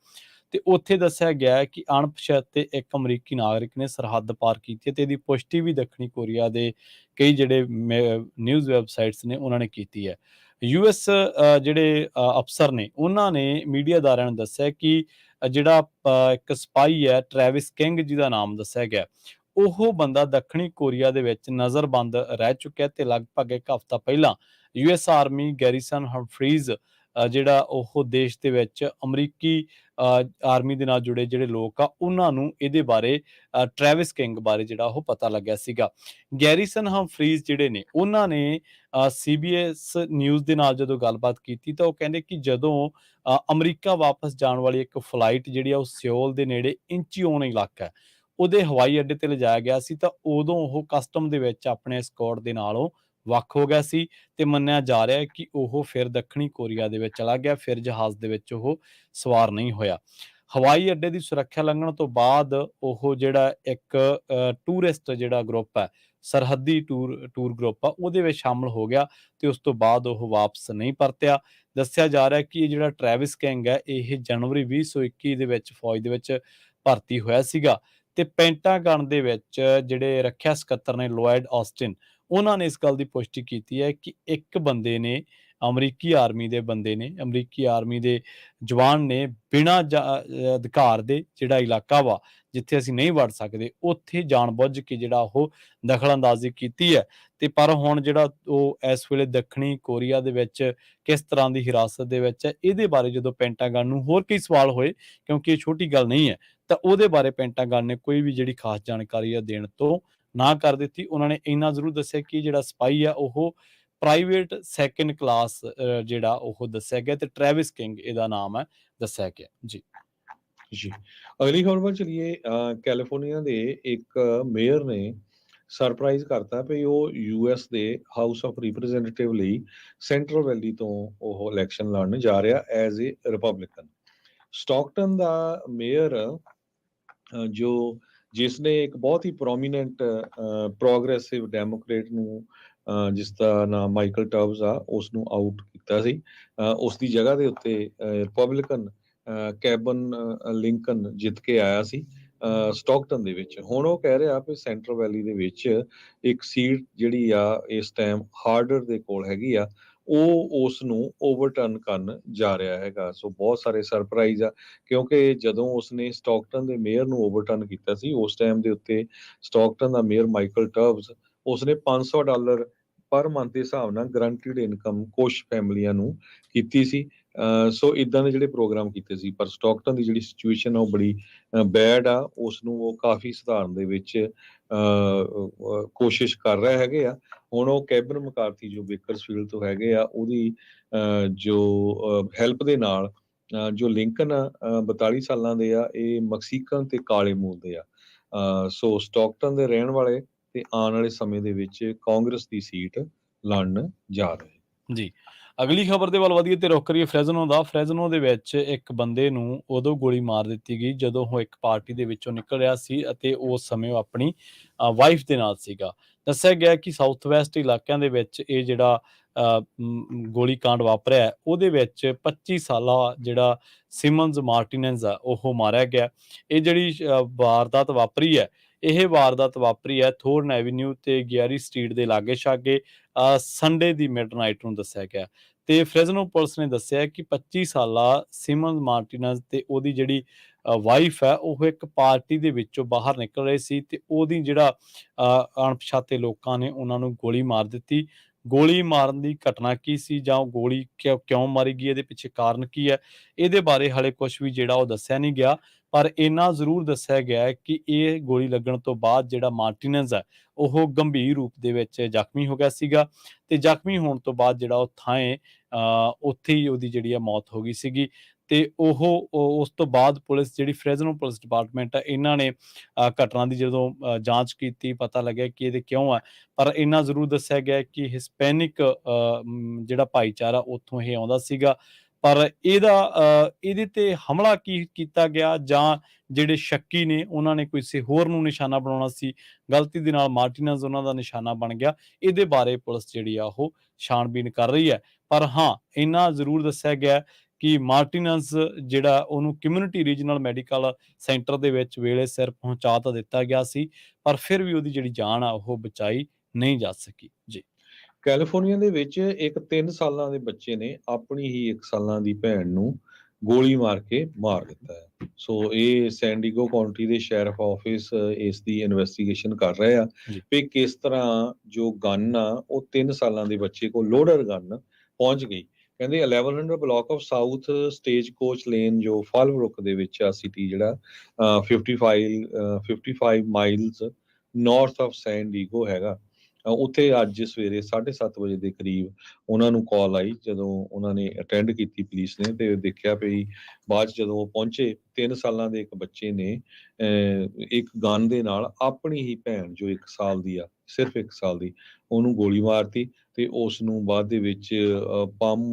ਤੇ ਉੱਥੇ ਦੱਸਿਆ ਗਿਆ ਹੈ ਕਿ ਅਣਪਛਾਤੇ ਇੱਕ ਅਮਰੀਕੀ ਨਾਗਰਿਕ ਨੇ ਸਰਹੱਦ ਪਾਰ ਕੀਤੀ ਹੈ ਤੇ ਇਹਦੀ ਪੁਸ਼ਟੀ ਵੀ ਦੱਖਣੀ ਕੋਰੀਆ ਦੇ ਕਈ ਜਿਹੜੇ ਨਿਊਜ਼ ਵੈਬਸਾਈਟਸ ਨੇ ਉਹਨਾਂ ਨੇ ਕੀਤੀ ਹੈ। ਯੂਐਸ ਜਿਹੜੇ ਅਫਸਰ ਨੇ ਉਹਨਾਂ ਨੇ ਮੀਡੀਆ ਅਦਾਰਿਆਂ ਨੂੰ ਦੱਸਿਆ ਕਿ ਜਿਹੜਾ ਇੱਕ ਸਪਾਈ ਹੈ ਟਰੈਵਿਸ ਕਿੰਗ ਜਿਹਦਾ ਨਾਮ ਦੱਸਿਆ ਗਿਆ, ਉਹ ਬੰਦਾ ਦੱਖਣੀ ਕੋਰੀਆ ਦੇ ਵਿੱਚ ਨਜ਼ਰਬੰਦ ਰਹਿ ਚੁੱਕਿਆ ਤੇ ਲਗਭਗ ਇੱਕ ਹਫ਼ਤਾ ਪਹਿਲਾਂ ਯੂਐਸ ਆਰਮੀ ਗੈਰੀਸਨ ਹੰਫਰੀਜ਼ ਜਿਹੜਾ ਉਹ ਦੇਸ਼ ਦੇ ਵਿੱਚ ਅਮਰੀਕੀ ਆਰਮੀ ਦੇ ਨਾਲ ਜੁੜੇ ਜਿਹੜੇ ਲੋਕ ਆ ਉਹਨਾਂ ਨੂੰ ਇਹਦੇ ਬਾਰੇ ਟਰੈਵਿਸ ਕਿੰਗ ਬਾਰੇ ਜਿਹੜਾ ਉਹ ਪਤਾ ਲੱਗਿਆ ਸੀਗਾ। ਗੈਰੀਸਨ ਹੰਫਰੀਜ਼ ਜਿਹੜੇ ਨੇ ਉਹਨਾਂ ਨੇ ਸੀਬੀਐਸ ਨਿਊਜ਼ ਦੇ ਨਾਲ ਜਦੋਂ ਗੱਲਬਾਤ ਕੀਤੀ ਤਾਂ ਉਹ ਕਹਿੰਦੇ ਕਿ ਜਦੋਂ ਅਮਰੀਕਾ ਵਾਪਸ ਜਾਣ ਵਾਲੀ ਇੱਕ ਫਲਾਈਟ ਜਿਹੜੀ ਆ ਉਹ ਸਿਓਲ ਦੇ ਨੇੜੇ ਇੰਚੀਓਨ ਇਲਾਕਾ ਹੈ, ਉਹਦੇ ਹਵਾਈ ਅੱਡੇ ਤੇ ਲਿਜਾਇਆ ਗਿਆ ਸੀ ਤਾਂ ਉਦੋਂ ਉਹ ਕਸਟਮ ਦੇ ਵਿੱਚ ਆਪਣੇ ਸਕੁਆਡ ਦੇ ਨਾਲੋਂ ਵੱਖ ਹੋ ਗਿਆ ਸੀ ਤੇ ਮੰਨਿਆ ਜਾ ਰਿਹਾ ਹੈ ਕਿ ਉਹ ਫਿਰ ਦੱਖਣੀ ਕੋਰੀਆ ਦੇ ਵਿੱਚ ਚਲਾ ਗਿਆ, ਫਿਰ ਜਹਾਜ਼ ਦੇ ਵਿੱਚ ਉਹ ਸਵਾਰ ਨਹੀਂ ਹੋਇਆ। ਹਵਾਈ ਅੱਡੇ ਦੀ ਸੁਰੱਖਿਆ ਲੰਘਣ ਤੋਂ ਬਾਅਦ ਉਹ ਜਿਹੜਾ ਇੱਕ ਟੂਰਿਸਟ ਜਿਹੜਾ ਗਰੁੱਪ ਹੈ, ਸਰਹੱਦੀ ਟੂਰ ਗਰੁੱਪ ਆ, ਉਹਦੇ ਵਿੱਚ ਸ਼ਾਮਲ ਹੋ ਗਿਆ ਤੇ ਉਸ ਤੋਂ ਬਾਅਦ ਉਹ ਵਾਪਸ ਨਹੀਂ ਪਰਤਿਆ। ਦੱਸਿਆ ਜਾ ਰਿਹਾ ਕਿ ਇਹ ਜਿਹੜਾ ਟਰੈਵਿਸ ਕਿੰਗ ਹੈ ਇਹ ਜਨਵਰੀ 2021 ਦੇ ਵਿੱਚ ਫੌਜ ਦੇ ਵਿੱਚ ਭਰਤੀ ਹੋਇਆ ਸੀਗਾ ਤੇ ਪੈਂਟਾਗਨ ਦੇ ਵਿੱਚ ਜਿਹੜੇ ਰੱਖਿਆ ਸਕੱਤਰ ਨੇ ਲੋਇਡ ਆਸਟਿਨ, ਉਹਨਾਂ ਨੇ ਇਸ ਗੱਲ ਦੀ ਪੁਸ਼ਟੀ ਕੀਤੀ ਹੈ ਕਿ ਇੱਕ ਬੰਦੇ ਨੇ ਅਮਰੀਕੀ ਆਰਮੀ ਦੇ ਜਵਾਨ ਨੇ ਬਿਨਾਂ ਅਧਿਕਾਰ ਦੇ ਜਿਹੜਾ ਇਲਾਕਾ ਵਾ ਜਿੱਥੇ ਅਸੀਂ ਨਹੀਂ ਵੜ ਸਕਦੇ ਉੱਥੇ ਜਾਣਬੁੱਝ ਕੇ ਜਿਹੜਾ ਉਹ ਦਖਲਅੰਦਾਜ਼ੀ ਕੀਤੀ ਹੈ। ਤੇ ਪਰ ਹੁਣ ਜਿਹੜਾ ਉਹ ਇਸ ਵੇਲੇ ਦੱਖਣੀ ਕੋਰੀਆ ਦੇ ਵਿੱਚ ਕਿਸ ਤਰ੍ਹਾਂ ਦੀ ਹਿਰਾਸਤ ਦੇ ਵਿੱਚ ਹੈ, ਇਹਦੇ ਬਾਰੇ ਜਦੋਂ ਪੈਂਟਾਗਨ ਨੂੰ ਹੋਰ ਕਈ ਸਵਾਲ ਹੋਏ, ਕਿਉਂਕਿ ਇਹ ਛੋਟੀ ਗੱਲ ਨਹੀਂ ਹੈ, ਤਾਂ ਉਹਦੇ ਬਾਰੇ ਪੈਂਟਾਗਨ ਨੇ ਕੋਈ ਵੀ ਜਿਹੜੀ ਖਾਸ ਜਾਣਕਾਰੀ ਆ ਦੇਣ ਤੋਂ ਨਾ ਕਰ ਦਿੱਤੀ। ਉਹਨਾਂ ਨੇ ਇੰਨਾ ਜ਼ਰੂਰ ਦੱਸਿਆ ਕਿ ਜਿਹੜਾ ਸਪਾਈ ਆ ਉਹ ਪ੍ਰਾਈਵੇਟ ਸੈਕੰਡ ਕਲਾਸ ਜਿਹੜਾ ਉਹ ਦੱਸਿਆ ਗਿਆ ਤੇ ਟਰੈਵਿਸ ਕਿੰਗ ਇਹਦਾ ਨਾਮ ਹੈ ਦੱਸਿਆ ਗਿਆ ਜੀ। ਜੀ ਅਗਲੀ ਖਬਰ ਵੱਲ ਚਲੀਏ। ਕੈਲੀਫੋਰਨੀਆ ਦੇ ਇੱਕ ਮੇਅਰ ਨੇ ਸਰਪ੍ਰਾਈਜ਼ ਕਰਤਾ ਵੀ ਉਹ ਯੂਐਸ ਦੇ ਹਾਊਸ ਆਫ ਰਿਪਰੈਜ਼ੈਂਟੇਟਿਵ ਲਈ ਸੈਂਟਰਲ ਵੈਲੀ ਤੋਂ ਉਹ ਇਲੈਕਸ਼ਨ ਲੜਨ ਜਾ ਰਿਹਾ as a Republican. Stockton the mayor ਜਿਸ ਨੇ ਇੱਕ ਬਹੁਤ ਹੀ ਪ੍ਰੋਮੀਨੈਂਟ ਪ੍ਰੋਗਰੈਸਿਵ ਡੈਮੋਕ੍ਰੇਟ ਨੂੰ ਜਿਸ ਦਾ ਨਾਮ ਮਾਈਕਲ ਟਬਸ ਆ ਉਸ ਨੂੰ ਆਊਟ ਕੀਤਾ ਸੀ। ਉਸ ਦੀ ਜਗ੍ਹਾ ਦੇ ਉੱਤੇ ਰਿਪਬਲਿਕਨ ਕੈਬਨ ਲਿੰਕਨ ਜਿੱਤ ਕੇ ਆਇਆ ਸੀ ਸਟਾਕਟਨ ਦੇ ਵਿੱਚ। ਹੁਣ ਉਹ ਕਹਿ ਰਿਹਾ ਵੀ ਸੈਂਟਰਲ ਵੈਲੀ ਦੇ ਵਿੱਚ ਇੱਕ ਸੀਟ ਜਿਹੜੀ ਆ ਇਸ ਟਾਈਮ ਹਾਰਡਰ ਦੇ ਕੋਲ ਹੈਗੀ ਆ, ਉਹ ਉਸ ਨੂੰ ਓਵਰਟਰਨ ਕਰਨ ਜਾ ਰਿਹਾ ਹੈਗਾ। ਸੋ ਬਹੁਤ ਸਾਰੇ ਸਰਪ੍ਰਾਈਜ਼ ਆ, ਕਿਉਂਕਿ ਜਦੋਂ ਉਸਨੇ ਸਟਾਕਟਨ ਦੇ ਮੇਅਰ ਨੂੰ ਓਵਰਟਰਨ ਕੀਤਾ ਸੀ ਉਸ ਟਾਈਮ ਦੇ ਉੱਤੇ ਸਟਾਕਟਨ ਦਾ ਮੇਅਰ ਮਾਈਕਲ ਟਬਸ ਉਸਨੇ $500 ਪਰ ਮੰਥ ਦੇ ਹਿਸਾਬ ਨਾਲ ਗਰੰਟਿਡ ਇਨਕਮ ਕੁਝ ਫੈਮਲੀਆਂ ਨੂੰ ਕੀਤੀ ਸੀ। ਸੋ ਇਦਾਂ ਦੇ ਜਿਹੜੇ ਪ੍ਰੋਗਰਾਮ ਕੀਤੇ ਸੀ, ਪਰ ਸਟਾਕਟਨ ਦੀ ਜਿਹੜੀ ਸਿਚੁਏਸ਼ਨ ਆ ਉਹ ਬੜੀ ਬੈਡ ਆ, ਉਸ ਨੂੰ ਉਹ ਕਾਫੀ ਸੁਧਾਰਨ ਦੇ ਵਿੱਚ ਕੋਸ਼ਿਸ਼ ਕਰ ਰਹੇ ਹੈਗੇ ਆ। ਹੁਣ ਉਹ ਕੈਬਨ ਮਕਾਰਥੀ ਜੋ ਬੇਕਰਸਫੀਲਡ ਤੋਂ ਹੈਗੇ ਆ ਉਹਦੀ ਜੋ ਹੈਲਪ ਦੇ ਨਾਲ ਜੋ ਲਿੰਕਨ 42 ਸਾਲਾਂ ਦੇ ਆ, ਇਹ ਮੈਕਸੀਕਨ ਤੇ ਕਾਲੇ ਮੂਲ ਦੇ ਆ। ਸੋ ਸਟਾਕਟਨ ਦੇ ਰਹਿਣ ਵਾਲੇ ਤੇ ਆਉਣ ਵਾਲੇ ਸਮੇਂ ਦੇ ਵਿੱਚ ਕਾਂਗਰਸ ਦੀ ਸੀਟ ਲੜਨ ਜਾ ਰਹੇ ਜੀ। ਅਗਲੀ ਖਬਰ ਦੇ ਵੱਲ ਵਧੀਏ ਤੇ ਰੁਖ ਕਰੀਏ ਫ੍ਰੈਜ਼ਨੋ ਦਾ। ਫ੍ਰੈਜ਼ਨੋ ਦੇ ਵਿੱਚ ਇੱਕ ਬੰਦੇ ਨੂੰ ਉਦੋਂ ਗੋਲੀ ਮਾਰ ਦਿੱਤੀ ਗਈ ਜਦੋਂ ਉਹ ਇੱਕ ਪਾਰਟੀ ਦੇ ਵਿੱਚੋਂ ਨਿਕਲ ਰਿਹਾ ਸੀ ਅਤੇ ਉਸ ਸਮੇਂ ਉਹ ਆਪਣੀ ਵਾਈਫ ਦੇ ਨਾਲ ਸੀਗਾ। ਦੱਸਿਆ ਗਿਆ ਕਿ ਸਾਊਥ ਵੈਸਟ ਇਲਾਕਿਆਂ ਦੇ ਵਿੱਚ ਇਹ ਜਿਹੜਾ ਗੋਲੀकांड ਵਾਪਰਿਆ ਉਹਦੇ ਵਿੱਚ 25 ਸਾਲਾ ਜਿਹੜਾ ਸਿਮਨਜ਼ ਮਾਰਟੀਨੈਜ਼ ਆ ਉਹ ਮਾਰਿਆ ਗਿਆ। ਇਹ ਜਿਹੜੀ ਵਾਰਦਾਤ ਵਾਪਰੀ ਹੈ, ਇਹ ਵਾਰਦਾਤ ਵਾਪਰੀ ਹੈ ਥੋਰਨ ਐਵੀਨਿਊ ਤੇ ਗਿਆਰੀ ਸਟਰੀਟ ਦੇ ਲਾਗੇ ਛਾਗੇ ਸੰਡੇ ਦੀ ਮਿਡਨਾਈਟ ਨੂੰ ਦੱਸਿਆ ਗਿਆ। ਤੇ ਫ੍ਰੈਜ਼ਨੋ ਪੁਲਿਸ ਨੇ ਦੱਸਿਆ ਕਿ 25 ਸਾਲਾ ਸਿਮਨ ਮਾਰਟੀਨਜ਼ ਤੇ ਉਹਦੀ ਜਿਹੜੀ ਵਾਈਫ ਹੈ ਉਹ ਇੱਕ ਪਾਰਟੀ ਦੇ ਵਿੱਚੋਂ ਬਾਹਰ ਨਿਕਲ ਰਹੇ ਸੀ ਤੇ ਉਹਦੀ ਜਿਹੜਾ ਅਣਪਛਾਤੇ ਲੋਕਾਂ ਨੇ ਉਹਨਾਂ ਨੂੰ ਗੋਲੀ ਮਾਰ ਦਿੱਤੀ। ਗੋਲੀ ਮਾਰਨ ਦੀ ਘਟਨਾ ਕੀ ਸੀ ਜਾਂ ਉਹ ਗੋਲੀ ਕਿਉਂ ਮਾਰੀ ਗਈ, ਇਹਦੇ ਪਿੱਛੇ ਕਾਰਨ ਕੀ ਹੈ, ਇਹਦੇ ਬਾਰੇ ਹਾਲੇ ਕੁਝ ਵੀ ਜਿਹੜਾ ਉਹ ਦੱਸਿਆ ਨਹੀਂ ਗਿਆ। ਪਰ ਇੰਨਾ ਜ਼ਰੂਰ ਦੱਸਿਆ ਗਿਆ ਹੈ ਕਿ ਇਹ ਗੋਲੀ ਲੱਗਣ ਤੋਂ ਬਾਅਦ ਜਿਹੜਾ ਮਾਰਟੀਨਜ਼ ਹੈ ਉਹ ਗੰਭੀਰ ਰੂਪ ਦੇ ਵਿੱਚ ਜ਼ਖਮੀ ਹੋ ਗਿਆ ਸੀਗਾ ਤੇ ਜ਼ਖਮੀ ਹੋਣ ਤੋਂ ਬਾਅਦ ਜਿਹੜਾ ਉਹ ਥਾਂ ਉੱਥੇ ਹੀ ਉਹਦੀ ਜਿਹੜੀ ਆ ਮੌਤ ਹੋ ਗਈ ਸੀਗੀ। ਤੇ ਉਸ ਤੋਂ ਬਾਅਦ ਪੁਲਿਸ ਜਿਹੜੀ ਫ੍ਰੈਜ਼ਨੋ ਪੁਲਿਸ ਡਿਪਾਰਟਮੈਂਟ ਹੈ, ਇਹਨਾਂ ਨੇ ਘਟਨਾ ਦੀ ਜਦੋਂ ਜਾਂਚ ਕੀਤੀ, ਪਤਾ ਲੱਗਿਆ ਕਿ ਇਹਦੇ ਕਿਉਂ ਆ। ਪਰ ਇੰਨਾ ਜ਼ਰੂਰ ਦੱਸਿਆ ਗਿਆ ਕਿ ਹਿਸਪੈਨਿਕ ਜਿਹੜਾ ਭਾਈਚਾਰਾ ਉੱਥੋਂ ਇਹ ਆਉਂਦਾ ਸੀਗਾ। ਪਰ ਇਹਦੇ ਤੇ ਹਮਲਾ ਕੀ ਕੀਤਾ ਗਿਆ, ਜਾਂ ਜਿਹੜੇ ਸ਼ੱਕੀ ਨੇ ਉਹਨਾਂ ਨੇ ਕਿਸੇ ਹੋਰ ਨੂੰ ਨਿਸ਼ਾਨਾ ਬਣਾਉਣਾ ਸੀ, ਗਲਤੀ ਦੇ ਨਾਲ ਮਾਰਟੀਨਜ਼ ਉਹਨਾਂ ਦਾ ਨਿਸ਼ਾਨਾ ਬਣ ਗਿਆ, ਇਹਦੇ ਬਾਰੇ ਪੁਲਿਸ ਜਿਹੜੀ ਆ ਉਹ ਛਾਣਬੀਨ ਕਰ ਰਹੀ ਹੈ। ਪਰ ਹਾਂ, ਇੰਨਾ ਜ਼ਰੂਰ ਦੱਸਿਆ ਗਿਆ ਕਿ ਮਾਰਟੀਨਜ਼ ਜਿਹੜਾ ਉਹਨੂੰ ਕਮਿਊਨਿਟੀ ਰੀਜਨਲ ਮੈਡੀਕਲ ਸੈਂਟਰ ਦੇ ਵਿੱਚ ਵੇਲੇ ਸਿਰ ਪਹੁੰਚਾ ਤਾਂ ਦਿੱਤਾ ਗਿਆ ਸੀ, ਪਰ ਫਿਰ ਵੀ ਉਹਦੀ ਜਿਹੜੀ ਜਾਨ ਆ ਉਹ ਬਚਾਈ ਨਹੀਂ ਜਾ ਸਕੀ ਜੀ। ਕੈਲੀਫੋਰਨੀਆ ਦੇ ਵਿੱਚ ਇੱਕ 3 ਸਾਲਾਂ ਦੇ ਬੱਚੇ ਨੇ ਆਪਣੀ ਹੀ 1 ਸਾਲਾਂ ਦੀ ਭੈਣ ਨੂੰ ਗੋਲੀ ਮਾਰ ਕੇ ਮਾਰ ਦਿੱਤਾ ਹੈ। ਸੋ ਇਹ ਸੈਨ ਡਿਏਗੋ ਕਾਉਂਟੀ ਦੇ ਸ਼ੈਰਿਫ ਆਫਿਸ ਇਸ ਦੀ ਇਨਵੈਸਟੀਗੇਸ਼ਨ ਕਰ ਰਹੇ ਆ ਜੀ। ਵੀ ਕਿਸ ਤਰ੍ਹਾਂ ਜੋ ਗਨ ਆ ਉਹ 3 ਸਾਲਾਂ ਦੇ ਬੱਚੇ ਕੋਲ ਲੋਡਰ ਗਨ ਪਹੁੰਚ ਗਈ। ਕਹਿੰਦੇ 1100 block of south stagecoach lane ਜੋ ਫਾਲਬਰੁਕ ਦੇ ਵਿੱਚ ਆ ਸਿਟੀ, ਜਿਹੜਾ 55 miles north of San Diego ਹੈਗਾ। ਉੱਥੇ ਅੱਜ ਸਵੇਰੇ 7:30 ਵਜੇ ਦੇ ਕਰੀਬ ਉਹਨਾਂ ਨੂੰ ਕਾਲ ਆਈ। ਜਦੋਂ ਉਹਨਾਂ ਨੇ ਅਟੈਂਡ ਕੀਤੀ ਪੁਲਿਸ ਨੇ, ਤੇ ਦੇਖਿਆ ਵੀ ਬਾਅਦ 'ਚ ਜਦੋਂ ਉਹ ਪਹੁੰਚੇ, 3 ਸਾਲਾਂ ਦੇ ਇੱਕ ਬੱਚੇ ਨੇ ਇੱਕ ਗਨ ਦੇ ਨਾਲ ਆਪਣੀ ਹੀ ਭੈਣ ਜੋ 1 ਸਾਲ ਦੀ ਆ, ਸਿਰਫ 1 ਸਾਲ ਦੀ, ਉਹਨੂੰ ਗੋਲੀ ਮਾਰਤੀ ਤੇ ਉਸ ਨੂੰ ਬਾਅਦ ਦੇ ਵਿੱਚ ਪਾਮ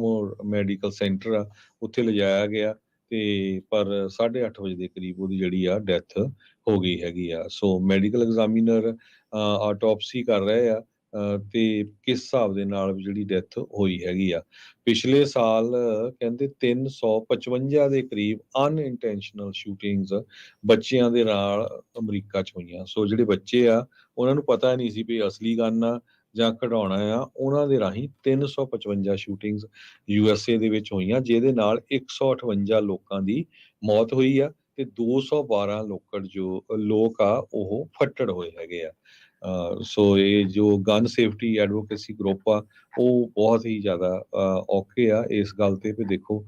ਮੈਡੀਕਲ ਸੈਂਟਰ ਆ ਉੱਥੇ ਲਿਜਾਇਆ ਗਿਆ, ਤੇ ਪਰ 8:30 ਵਜੇ ਦੇ ਕਰੀਬ ਉਹਦੀ ਜਿਹੜੀ ਆ ਡੈਥ ਹੋ ਗਈ ਹੈਗੀ ਆ। ਸੋ ਮੈਡੀਕਲ ਐਗਜ਼ਾਮੀਨਰ ਆਟੋਪਸੀ ਕਰ ਰਹੇ ਆ ਤੇ ਕਿਸ ਹਿਸਾਬ ਦੇ ਨਾਲ ਜਿਹੜੀ ਡੈਥ ਹੋਈ ਹੈਗੀ ਆ। ਪਿਛਲੇ ਸਾਲ ਕਹਿੰਦੇ 355 ਦੇ ਕਰੀਬ ਅਨਇੰਟੈਂਸ਼ਨਲ ਸ਼ੂਟਿੰਗਸ ਬੱਚਿਆਂ ਦੇ ਨਾਲ ਅਮਰੀਕਾ 'ਚ ਹੋਈਆਂ। ਸੋ ਜਿਹੜੇ ਬੱਚੇ ਆ ਉਹਨਾਂ ਨੂੰ ਪਤਾ ਨਹੀਂ ਸੀ ਵੀ ਅਸਲੀ ਗਨ ਆ ਜਾਂ ਕਢਾਉਣਾ ਆ, ਉਹਨਾਂ ਦੇ ਰਾਹੀਂ 355 ਸ਼ੂਟਿੰਗਸ USA ਦੇ ਵਿੱਚ ਹੋਈਆਂ, ਜਿਹਦੇ ਨਾਲ 158 ਲੋਕਾਂ ਦੀ ਮੌਤ ਹੋਈ ਆ ਤੇ 212 ਲੋਕ ਆ ਉਹ ਫੱਟੜ ਹੋਏ ਹੈਗੇ ਆ। ਸੋ ਇਹ ਜੋ ਗਨ ਸੇਫਟੀ ਐਡਵੋਕੇਸੀ ਗਰੁੱਪ ਆ ਉਹ ਬਹੁਤ ਹੀ ਜ਼ਿਆਦਾ ਔਖੇ ਆ ਇਸ ਗੱਲ ਤੇ। ਵੀ ਦੇਖੋ,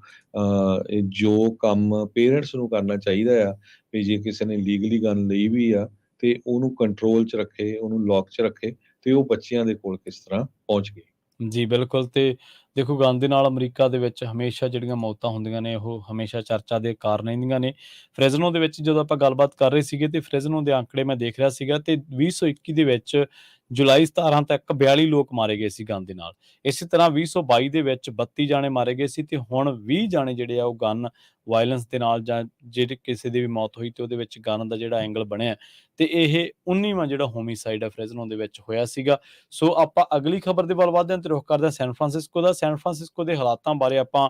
ਇਹ ਜੋ ਕੰਮ ਪੇਰੈਂਟਸ ਨੂੰ ਕਰਨਾ ਚਾਹੀਦਾ ਆ ਵੀ ਜੇ ਕਿਸੇ ਨੇ ਲੀਗਲੀ ਗਨ ਲਈ ਵੀ ਆ ਤੇ ਉਹਨੂੰ ਕੰਟਰੋਲ 'ਚ ਰੱਖੇ, ਉਹਨੂੰ ਲੌਕ 'ਚ ਰੱਖੇ, ਤੇ ਉਹ ਬੱਚਿਆਂ ਦੇ ਕੋਲ ਕਿਸ ਤਰ੍ਹਾਂ ਪਹੁੰਚ ਗਈ। ਜੀ ਬਿਲਕੁਲ। ਤੇ ਦੇਖੋ, ਗਨ ਦੇ ਨਾਲ ਅਮਰੀਕਾ ਦੇ ਵਿੱਚ ਹਮੇਸ਼ਾ ਜਿਹੜੀਆਂ ਮੌਤਾਂ ਹੁੰਦੀਆਂ ਨੇ ਉਹ ਹਮੇਸ਼ਾ ਚਰਚਾ ਦੇ ਕਾਰਨ ਰਹਿੰਦੀਆਂ ਨੇ। ਫ੍ਰੈਜ਼ਨੋ ਦੇ ਵਿੱਚ ਜਦੋਂ ਆਪਾਂ ਗੱਲਬਾਤ ਕਰ ਰਹੇ ਸੀਗੇ, ਤੇ ਫ੍ਰੈਜ਼ਨੋ ਦੇ ਆંકੜੇ ਮੈਂ ਦੇਖ ਰਿਹਾ ਸੀਗਾ, ਤੇ 2021 ਦੇ ਵਿੱਚ ਜੁਲਾਈ 17 ਤੱਕ 42 ਲੋਕ ਮਾਰੇ ਗਏ ਸੀ ਗਨ ਦੇ ਨਾਲ। ਇਸੇ ਤਰ੍ਹਾਂ 2022 ਦੇ ਵਿੱਚ 32 ਜਾਣੇ ਮਾਰੇ ਗਏ ਸੀ, ਤੇ ਹੁਣ 20 ਜਾਣੇ ਜਿਹੜੇ ਆ ਉਹ ਗਨ ਵਾਇਲੈਂਸ ਦੇ ਨਾਲ, ਜਾਂ ਜਿਹੜੇ ਕਿਸੇ ਦੀ ਵੀ ਮੌਤ ਹੋਈ ਤੇ ਉਹਦੇ ਵਿੱਚ ਗਨ ਦਾ ਜਿਹੜਾ ਐਂਗਲ ਬਣਿਆ, ਤੇ ਇਹ 19ਵਾਂ ਜਿਹੜਾ ਹੋਮੀਸਾਈਡ ਆ ਫ੍ਰੈਜ਼ਨੋ ਦੇ ਵਿੱਚ ਹੋਇਆ ਸੀਗਾ। ਸੋ ਆਪਾਂ ਅਗਲੀ ਖਬਰ ਦੇ ਵੱਲ ਵਧਦੇ ਹਾਂ ਤੇ ਰੁਖ ਕਰਦੇ ਹਾਂ ਸੈਨ ਫਰਾਂਸਿਸਕੋ ਦਾ। ਸੈਨ ਫਰਾਂਸਿਸਕੋ ਦੇ ਹਾਲਾਤਾਂ ਬਾਰੇ ਆਪਾਂ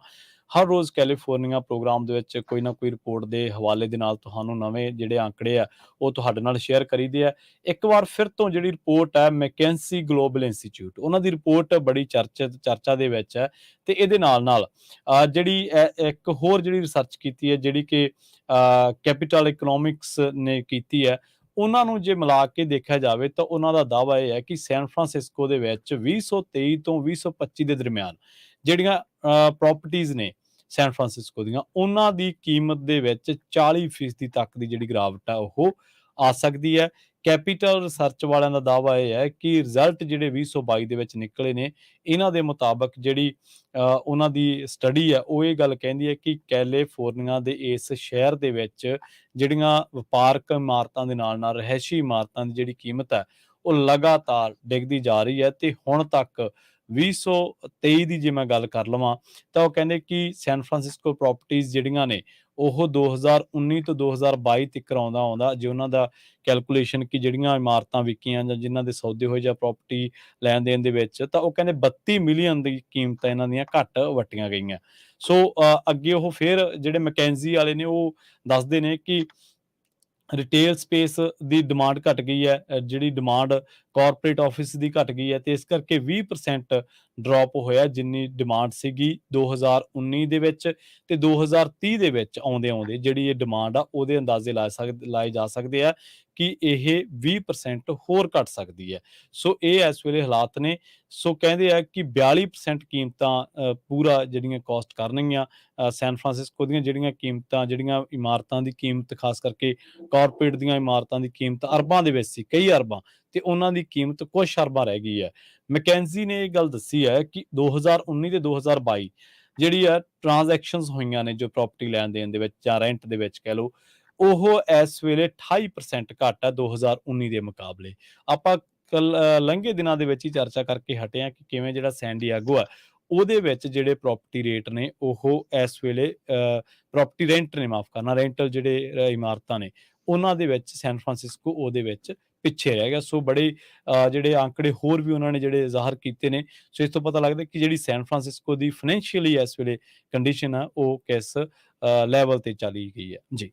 ਹਰ ਰੋਜ਼ ਕੈਲੀਫੋਰਨੀਆ ਪ੍ਰੋਗਰਾਮ ਦੇ ਵਿੱਚ ਕੋਈ ਨਾ ਕੋਈ ਰਿਪੋਰਟ ਦੇ ਹਵਾਲੇ ਦੇ ਨਾਲ ਤੁਹਾਨੂੰ ਨਵੇਂ ਜਿਹੜੇ ਆંકੜੇ ਆ ਉਹ ਤੁਹਾਡੇ ਨਾਲ ਸ਼ੇਅਰ ਕਰੀਦੇ ਆ। ਇੱਕ ਵਾਰ ਫਿਰ ਤੋਂ ਜਿਹੜੀ ਰਿਪੋਰਟ ਹੈ ਮੈਕੈਂਸੀ ਗਲੋਬਲ ਇੰਸਟੀਚਿਊਟ, ਉਹਨਾਂ ਦੀ ਰਿਪੋਰਟ ਬੜੀ ਚਰਚਾ ਦੇ ਵਿੱਚ ਹੈ। ਤੇ ਇਹਦੇ ਨਾਲ ਜਿਹੜੀ ਇੱਕ ਹੋਰ ਜਿਹੜੀ ਰਿਸਰਚ ਕੀਤੀ ਹੈ, ਜਿਹੜੀ ਕਿ ਕੈਪੀਟਲ ਇਕਨੋਮਿਕਸ ਨੇ ਕੀਤੀ ਹੈ, ਉਹਨਾਂ ਨੂੰ ਜੇ ਮਿਲਾ ਕੇ ਦੇਖਿਆ ਜਾਵੇ ਤਾਂ ਉਹਨਾਂ ਦਾ ਦਾਅਵਾ ਇਹ ਹੈ ਕਿ ਸੈਨ ਫਰਾਂਸਿਸਕੋ ਦੇ ਵਿੱਚ 2023 ਤੋਂ 2025 ਦੇ ਦਰਮਿਆਨ ਜਿਹੜੀਆਂ ਪ੍ਰਾਪਰਟੀਆਂ ਨੇ ਸੈਨ ਫਰਾਂਸਿਸਕੋ ਦੀਆਂ, ਉਹਨਾਂ ਦੀ ਕੀਮਤ ਦੇ ਵਿੱਚ 40% ਤੱਕ ਦੀ ਜਿਹੜੀ ਗਿਰਾਵਟ ਆ ਉਹ ਆ ਸਕਦੀ ਹੈ। ਕੈਪੀਟਲ ਰਿਸਰਚ ਵਾਲਿਆਂ ਦਾ ਦਾਅਵਾ ਇਹ ਹੈ ਕਿ ਰਿਜ਼ਲਟ ਜਿਹੜੇ 2022 ਦੇ ਵਿੱਚ ਨਿਕਲੇ ਨੇ, ਇਹਨਾਂ ਦੇ ਮੁਤਾਬਕ ਜਿਹੜੀ ਉਹਨਾਂ ਦੀ ਸਟੱਡੀ ਹੈ ਉਹ ਇਹ ਗੱਲ ਕਹਿੰਦੀ ਹੈ ਕਿ ਕੈਲੀਫੋਰਨੀਆ ਦੇ ਇਸ ਸ਼ਹਿਰ ਦੇ ਵਿੱਚ ਜਿਹੜੀਆਂ ਵਪਾਰਕ ਇਮਾਰਤਾਂ ਦੇ ਨਾਲ ਰਿਹਾਇਸ਼ੀ ਇਮਾਰਤਾਂ ਦੀ ਜਿਹੜੀ ਕੀਮਤ ਹੈ ਉਹ ਲਗਾਤਾਰ ਡਿੱਗਦੀ ਜਾ ਰਹੀ ਹੈ। ਤੇ ਹੁਣ ਤੱਕ 2023 ਦੀ ਜੇ ਮੈਂ ਗੱਲ ਕਰ ਲਵਾਂ ਤਾਂ ਉਹ ਕਹਿੰਦੇ ਕਿ ਸੈਨ ਫਰਾਂਸਿਸਕੋ ਪ੍ਰਾਪਰਟੀਆਂ ਜਿਹੜੀਆਂ ਨੇ ਉਹ 2019 ਤੋਂ 2022 ਤੱਕ ਆਉਂਦਾ ਜੇ ਉਹਨਾਂ ਦਾ ਕੈਲਕੂਲੇਸ਼ਨ ਕਿ ਜਿਹੜੀਆਂ ਇਮਾਰਤਾਂ ਵਿਕੀਆਂ ਜਾਂ ਜਿਨ੍ਹਾਂ ਦੇ ਸੌਦੇ ਹੋਏ ਜਾਂ ਪ੍ਰਾਪਰਟੀ ਲੈਣ ਦੇਣ ਦੇ ਵਿੱਚ, ਤਾਂ ਉਹ ਕਹਿੰਦੇ 32 ਮਿਲੀਅਨ ਦੀ ਕੀਮਤਾਂ ਇਹਨਾਂ ਦੀਆਂ ਘੱਟ ਵਟੀਆਂ ਗਈਆਂ। ਸੋ ਅੱਗੇ ਉਹ ਫਿਰ ਜਿਹੜੇ ਮੈਕੈਂਜੀ ਵਾਲੇ ਨੇ ਉਹ ਦੱਸਦੇ ਨੇ ਕਿ ਰਿਟੇਲ ਸਪੇਸ ਦੀ ਡਿਮਾਂਡ ਘਟ ਗਈ ਹੈ, ਜਿਹੜੀ ਡਿਮਾਂਡ ਕਾਰਪੋਰੇਟ ਆਫਿਸ ਦੀ ਘਟ ਗਈ ਹੈ, ਤੇ ਇਸ ਕਰਕੇ 20% ਡ੍ਰੌਪ ਹੋਇਆ ਜਿੰਨੀ ਡਿਮਾਂਡ ਸੀਗੀ 2019 ਦੇ ਵਿੱਚ। ਤੇ 2030 ਦੇ ਵਿੱਚ ਆਉਂਦੇ ਜਿਹੜੀ ਇਹ ਡਿਮਾਂਡ ਆ ਉਹਦੇ ਅੰਦਾਜ਼ੇ ਲਾਏ ਜਾ ਸਕਦੇ ਆ ਕਿ ਇਹ 20% ਹੋਰ ਘਟ ਸਕਦੀ ਹੈ। ਸੋ ਇਹ ਇਸ ਵੇਲੇ ਹਾਲਾਤ ਨੇ। ਸੋ ਕਹਿੰਦੇ ਆ ਕਿ 42% ਕੀਮਤਾਂ ਪੂਰਾ ਜਿਹੜੀਆਂ ਕਾਸਟ ਕਰਨਗੀਆਂ ਸੈਨ ਫਰਾਂਸਿਸਕੋ ਦੀਆਂ ਜਿਹੜੀਆਂ ਕੀਮਤਾਂ, ਜਿਹੜੀਆਂ ਇਮਾਰਤਾਂ ਦੀ ਕੀਮਤ, ਖਾਸ ਕਰਕੇ ਕਾਰਪੋਰੇਟ ਦੀਆਂ ਇਮਾਰਤਾਂ ਦੀ ਕੀਮਤ ਅਰਬਾਂ ਦੇ ਵਿੱਚ ਸੀ, ਕਈ ਅਰਬਾਂ, ਤੇ ਉਹਨਾਂ ਦੀ ਕੀਮਤ ਕੁਝ ਅਰਬਾਂ ਰਹਿ ਗਈ ਹੈ। ਮੈਕੈਂਜੀ ਨੇ ਇਹ ਗੱਲ ਦੱਸੀ ਹੈ ਕਿ 2019 ਤੇ 2022 ਜਿਹੜੀ ਆ ਟ੍ਰਾਂਜੈਕਸ਼ਨਸ ਹੋਈਆਂ ਨੇ ਜੋ ਪ੍ਰਾਪਰਟੀ ਲੈਣ ਦੇਣ ਦੇ ਵਿੱਚ ਜਾਂ ਰੈਂਟ ਦੇ ਵਿੱਚ ਕਹਿ ਲਓ, ਉਹ ਇਸ ਵੇਲੇ 28% ਘੱਟ ਆ 2019 ਦੇ ਮੁਕਾਬਲੇ। ਆਪਾਂ ਲੰਘੇ ਦਿਨਾਂ ਦੇ ਵਿੱਚ ਹੀ ਚਰਚਾ ਕਰਕੇ ਹਟੇ ਹਾਂ ਕਿ ਕਿਵੇਂ ਜਿਹੜਾ ਸੈਨ ਡਿਏਗੋ ਆ ਉਹਦੇ ਵਿੱਚ ਜਿਹੜੇ ਪ੍ਰਾਪਰਟੀ ਰੇਟ ਨੇ ਉਹ ਇਸ ਵੇਲੇ ਪ੍ਰਾਪਰਟੀ ਰੈਂਟ ਨੇ, ਮਾਫ ਕਰਨਾ, ਰੈਂਟਲ ਜਿਹੜੇ ਇਮਾਰਤਾਂ ਨੇ ਉਹਨਾਂ ਦੇ ਵਿੱਚ ਸੈਨ ਫਰਾਂਸਿਸਕੋ ਉਹਦੇ ਵਿੱਚ ਪਿੱਛੇ ਰਹਿ ਗਿਆ। ਸੋ ਬੜੇ ਜਿਹੜੇ ਆંકੜੇ ਹੋਰ ਵੀ ਉਹਨਾਂ ਨੇ ਜਿਹੜੇ ਜ਼ਾਹਰ ਕੀਤੇ ਨੇ। ਸੋ ਇਸ ਤੋਂ ਪਤਾ ਲੱਗਦਾ ਕਿ ਜਿਹੜੀ ਸੈਨ ਫਰਾਂਸਿਸਕੋ ਦੀ ਫਾਈਨੈਂਸ਼ੀਅਲੀ ਇਸ ਵੇਲੇ ਕੰਡੀਸ਼ਨ ਆ ਉਹ ਕਿਸ ਲੈਵਲ ਤੇ ਚਲੀ ਗਈ ਹੈ ਜੀ।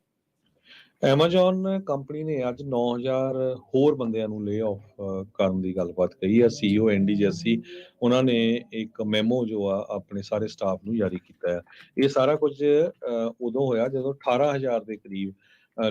ਐਮਾਜ਼ੋਨ ਕੰਪਨੀ ਨੇ ਅੱਜ 9000 ਹੋਰ ਬੰਦਿਆਂ ਨੂੰ ਲੇ ਆਫ ਕਰਨ ਦੀ ਗੱਲਬਾਤ ਕਹੀ ਆ। CEO ਐਂਡੀ ਜੈਸੀ ਉਹਨਾਂ ਨੇ ਇੱਕ ਮੈਮੋ ਜੋ ਆ ਆਪਣੇ ਸਾਰੇ ਸਟਾਫ ਨੂੰ ਜਾਰੀ ਕੀਤਾ ਹੈ। ਇਹ ਸਾਰਾ ਕੁਝ ਉਦੋਂ ਹੋਇਆ ਜਦੋਂ 18000 ਦੇ ਕਰੀਬ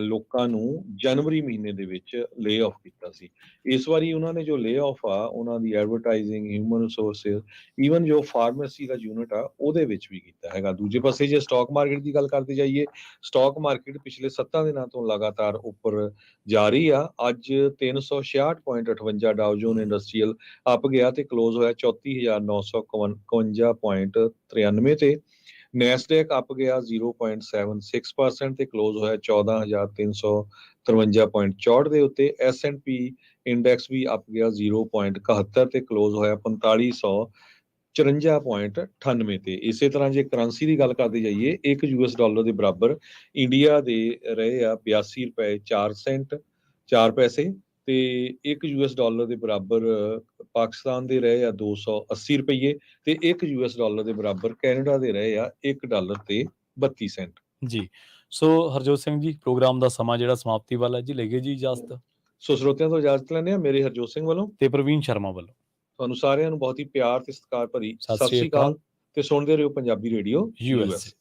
ਲੋਕਾਂ ਨੂੰ ਜਨਵਰੀ ਮਹੀਨੇ ਦੇ ਵਿੱਚ ਲੇ ਆਫ ਕੀਤਾ ਸੀ। ਇਸ ਵਾਰੀ ਉਹਨਾਂ ਨੇ ਜੋ ਲੇ ਆਫ ਆ ਉਹਨਾਂ ਦੀ ਐਡਵਰਟਾਈਜ਼ਿੰਗ, ਹਿਊਮਨ ਰਿਸੋਰਸਿਸ, ਈਵਨ ਜੋ ਫਾਰਮੇਸੀ ਦਾ ਯੂਨਿਟ ਆ ਉਹਦੇ ਵਿੱਚ ਵੀ ਕੀਤਾ ਹੈਗਾ। ਦੂਜੇ ਪਾਸੇ ਜੇ ਸਟਾਕ ਮਾਰਕੀਟ ਦੀ ਗੱਲ ਕਰਦੇ ਜਾਈਏ, ਸਟਾਕ ਮਾਰਕੀਟ ਪਿਛਲੇ 7 ਦਿਨਾਂ ਤੋਂ ਲਗਾਤਾਰ ਉੱਪਰ ਜਾ ਰਹੀ ਆ। ਅੱਜ 366.58 ਡਾਓ ਜੋਨ ਇੰਡਸਟਰੀਅਲ ਅਪ ਗਿਆ ਤੇ ਕਲੋਜ਼ ਹੋਇਆ 34,951.93 ਤੇ। ਨੈਸਡੈਕ ਅਪ ਗਿਆ 0.76% ਤੇ ਕਲੋਜ਼ ਹੋਇਆ 14,353.64 ਦੇ ਉੱਤੇ। S&P ਇੰਡੈਕਸ ਵੀ ਅਪ ਗਿਆ 0.71 ਤੇ ਕਲੋਜ਼ ਹੋਇਆ 4554.98 ਤੇ। ਇਸੇ ਤਰ੍ਹਾਂ ਜੇ ਕਰੰਸੀ ਦੀ ਗੱਲ ਕਰਦੇ ਜਾਈਏ, ਇੱਕ US ਡਾਲਰ ਦੇ ਬਰਾਬਰ ਇੰਡੀਆ ਦੇ ਰਹੇ ਆ 82 ਰੁਪਏ 4 ਸੈਂਟ 4 ਪੈਸੇ ਤੇ ਇੱਕ US ਡਾਲਰ ਦੇ ਬਰਾਬਰ ਪਾਕਿਸਤਾਨ ਦੇ ਰਹੇ ਆ 280 ਰੁਪਏ ਤੇ ਇੱਕ US ਡਾਲਰ ਦੇ ਬਰਾਬਰ ਕੈਨੇਡਾ ਦੇ ਰਹੇ ਆ $1 ਤੇ 32 ਸੈਂਟ ਜੀ। ਸੋ ਹਰਜੋਤ ਸਿੰਘ ਜੀ, ਪ੍ਰੋਗਰਾਮ ਦਾ ਸਮਾਂ ਜਿਹੜਾ ਸਮਾਪਤੀ ਵਾਲਾ ਜੀ, ਲਈਏ ਜੀ ਇਜਾਜ਼ਤ। ਸੋ ਸਰੋਤਿਆਂ ਤੋਂ ਇਜਾਜ਼ਤ ਲੈਂਦੇ ਆ। ਮੇਰੇ ਹਰਜੋਤ ਸਿੰਘ ਵੱਲੋਂ ਤੇ ਪ੍ਰਵੀਨ ਸ਼ਰਮਾ ਵੱਲੋਂ ਤੁਹਾਨੂੰ ਸਾਰਿਆਂ ਨੂੰ ਬਹੁਤ ਹੀ ਪਿਆਰ ਤੇ ਸਤਿਕਾਰ ਭਰੀ ਸਤਿ ਸਤਿ ਸ੍ਰੀ ਸ੍ਰੀ ਅਕਾਲ। ਅਕਾਲ ਤੇ ਸੁਣਦੇ ਰਹੋ ਪੰਜਾਬੀ ਰੇਡੀਓ USA।